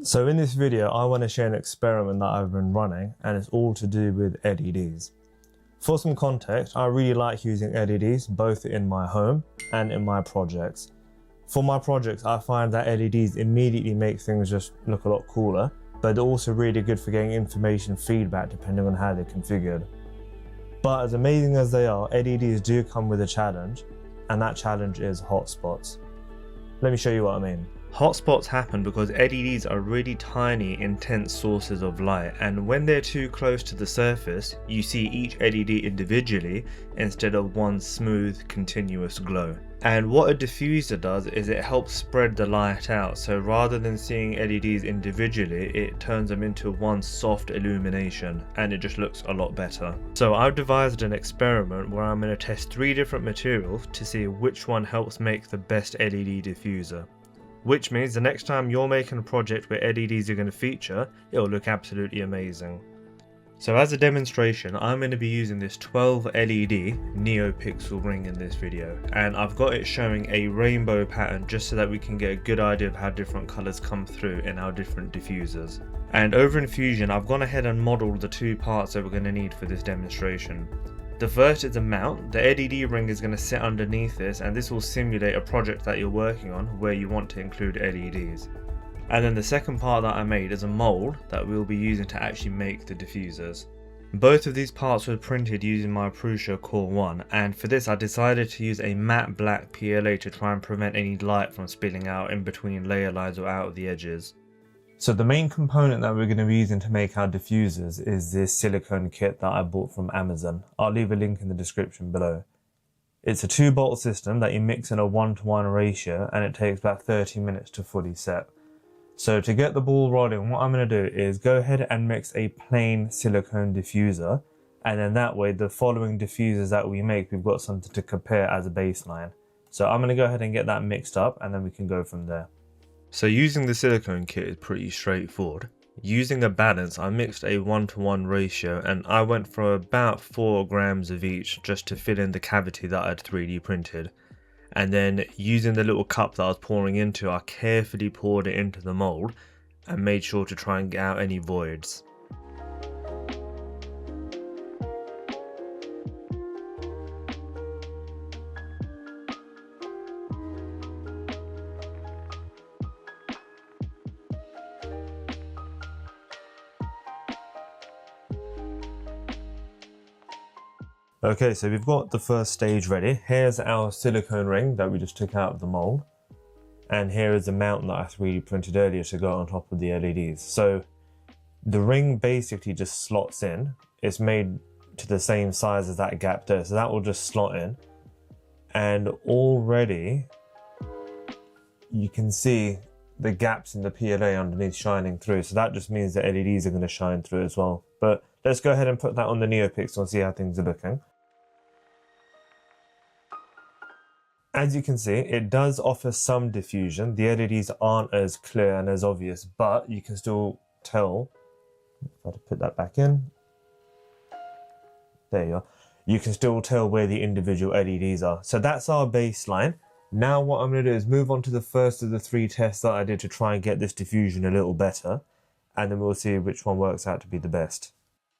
So in this video, I want to share an experiment that I've been running, and it's all to do with LEDs. For some context, I really like using LEDs both in my home and in my projects. For my projects, I find that LEDs immediately make things just look a lot cooler, but they're also really good for getting information feedback depending on how they're configured. But as amazing as they are, LEDs do come with a challenge, and that challenge is hotspots. Let me show you what I mean. Hotspots happen because LEDs are really tiny, intense sources of light, and when they're too close to the surface, you see each LED individually instead of one smooth, continuous glow. And what a diffuser does is it helps spread the light out, so rather than seeing LEDs individually, it turns them into one soft illumination, and it just looks a lot better. So I've devised an experiment where I'm going to test 3 different materials to see which one helps make the best LED diffuser. Which means the next time you're making a project where LEDs are going to feature, it'll look absolutely amazing. So as a demonstration, I'm going to be using this 12 LED NeoPixel ring in this video, and I've got it showing a rainbow pattern just so that we can get a good idea of how different colours come through in our different diffusers. And over in Fusion, I've gone ahead and modelled the 2 parts that we're going to need for this demonstration. The first is a mount. The LED ring is going to sit underneath this, and this will simulate a project that you're working on where you want to include LEDs. And then the second part that I made is a mould that we'll be using to actually make the diffusers. Both of these parts were printed using my Prusa CORE ONE, and for this I decided to use a matte black PLA to try and prevent any light from spilling out in between layer lines or out of the edges. So the main component that we're going to be using to make our diffusers is this silicone kit that I bought from Amazon. I'll leave a link in the description below. It's a 2-bolt system that you mix in a 1:1 ratio, and it takes about 30 minutes to fully set. So to get the ball rolling, what I'm going to do is go ahead and mix a plain silicone diffuser, and then that way the following diffusers that we make, we've got something to compare as a baseline. So I'm going to go ahead and get that mixed up, and then we can go from there. So using the silicone kit is pretty straightforward. Using a balance, I mixed a 1:1 ratio, and I went for about 4 grams of each just to fill in the cavity that I'd 3D printed. And then using the little cup that I was pouring into, I carefully poured it into the mould and made sure to try and get out any voids. Okay, so we've got the first stage ready. Here's our silicone ring that we just took out of the mold. And here is the mount that I 3D printed earlier to go on top of the LEDs. So the ring basically just slots in. It's made to the same size as that gap there. So that will just slot in. And already you can see the gaps in the PLA underneath shining through. So that just means the LEDs are going to shine through as well. But let's go ahead and put that on the NeoPixel and see how things are looking. As you can see, it does offer some diffusion. The LEDs aren't as clear and as obvious, but you can still tell. If I put that back in. There you are. You can still tell where the individual LEDs are. So that's our baseline. Now what I'm going to do is move on to the first of the 3 tests that I did to try and get this diffusion a little better. And then we'll see which one works out to be the best.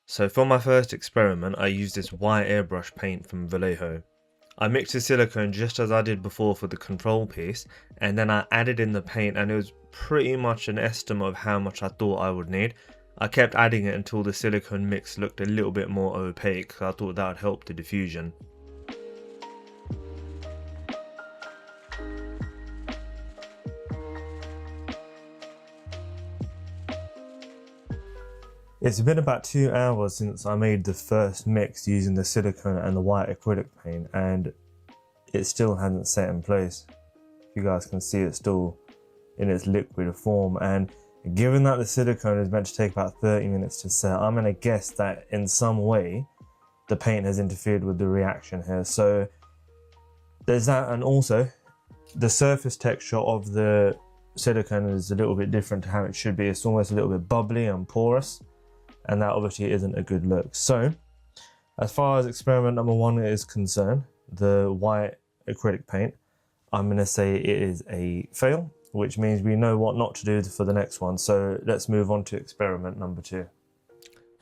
So for my first experiment, I used this white airbrush paint from Vallejo. I mixed the silicone just as I did before for the control piece, and then I added in the paint, and it was pretty much an estimate of how much I thought I would need. I kept adding it until the silicone mix looked a little bit more opaque, so I thought that would help the diffusion. It's been about 2 hours since I made the first mix using the silicone and the white acrylic paint, and it still hasn't set in place. You guys can see it's still in its liquid form, and given that the silicone is meant to take about 30 minutes to set, I'm going to guess that in some way the paint has interfered with the reaction here. So there's that, and also the surface texture of the silicone is a little bit different to how it should be. It's almost a little bit bubbly and porous, and that obviously isn't a good look. So as far as experiment number 1 is concerned, the white acrylic paint, I'm going to say it is a fail. which means we know what not to do for the next one. So let's move on to experiment number 2.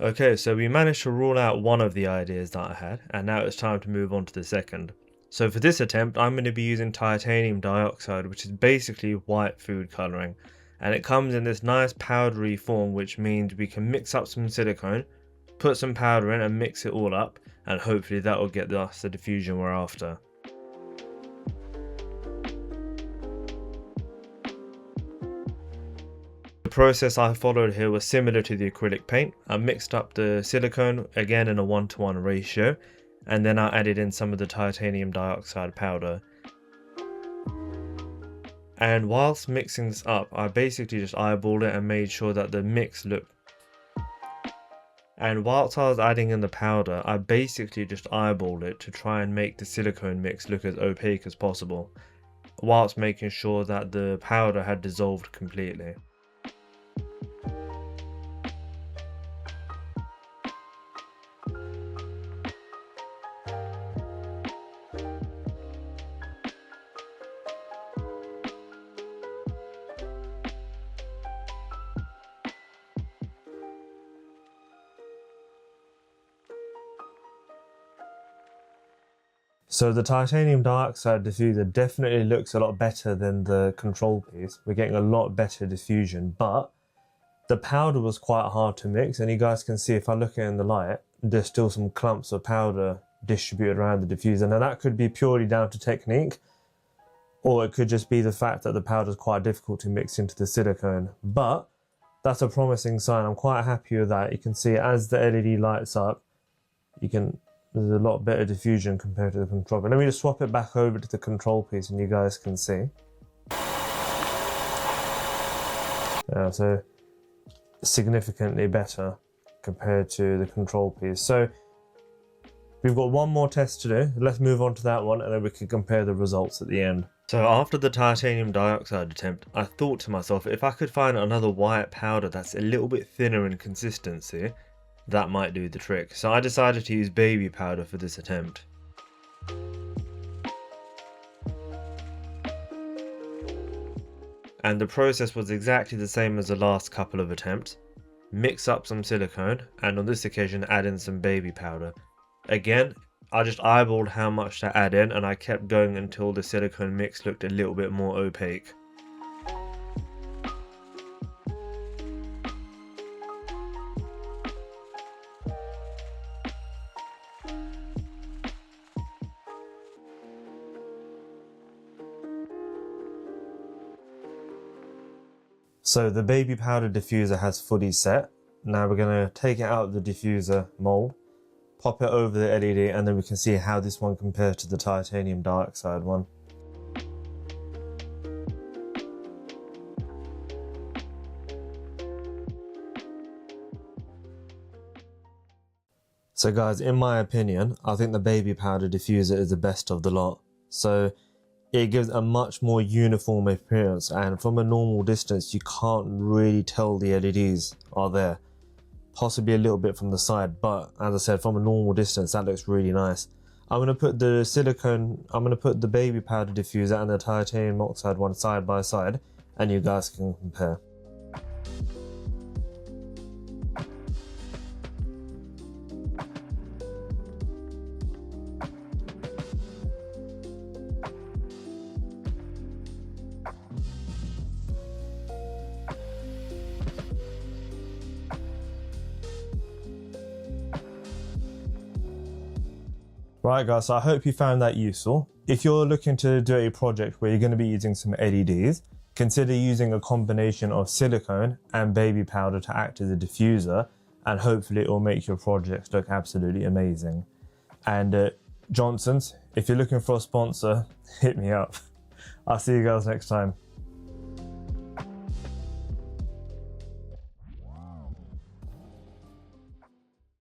Okay, so we managed to rule out one of the ideas that I had, and now it's time to move on to the second. So for this attempt, I'm going to be using titanium dioxide, which is basically white food colouring. And it comes in this nice powdery form, which means we can mix up some silicone, put some powder in and mix it all up, and hopefully that will get us the diffusion we're after. The process I followed here was similar to the acrylic paint. I mixed up the silicone again in a 1:1 ratio, and then I added in some of the titanium dioxide powder. And whilst mixing this up, I basically just eyeballed it and made sure that the mix looked. And whilst I was adding in the powder, I basically just eyeballed it to try and make the silicone mix look as opaque as possible, whilst making sure that the powder had dissolved completely. So the titanium dioxide diffuser definitely looks a lot better than the control piece. We're getting a lot better diffusion, but the powder was quite hard to mix, and you guys can see if I look at it in the light, there's still some clumps of powder distributed around the diffuser. Now that could be purely down to technique, or it could just be the fact that the powder is quite difficult to mix into the silicone, but that's a promising sign. I'm quite happy with that. You can see as the LED lights up, there's a lot better diffusion compared to the control. But let me just swap it back over to the control piece and you guys can see. Yeah, so significantly better compared to the control piece. So we've got one more test to do. Let's move on to that one and then we can compare the results at the end. So after the titanium dioxide attempt, I thought to myself, if I could find another white powder that's a little bit thinner in consistency, that might do the trick. So I decided to use baby powder for this attempt. And the process was exactly the same as the last couple of attempts. Mix up some silicone, and on this occasion add in some baby powder. Again, I just eyeballed how much to add in, and I kept going until the silicone mix looked a little bit more opaque. So the baby powder diffuser has fully set. Now we're going to take it out of the diffuser mold, pop it over the LED, and then we can see how this one compares to the titanium dioxide one. So guys, in my opinion, I think the baby powder diffuser is the best of the lot. So it gives a much more uniform appearance, and from a normal distance you can't really tell the LEDs are there. Possibly a little bit from the side, but as I said, from a normal distance that looks really nice. I'm going to put the baby powder diffuser and the titanium oxide one side by side, and you guys can compare. Right guys, so I hope you found that useful. If you're looking to do a project where you're going to be using some LEDs, consider using a combination of silicone and baby powder to act as a diffuser, and hopefully it will make your project look absolutely amazing. And Johnson's, if you're looking for a sponsor, hit me up. I'll see you guys next time.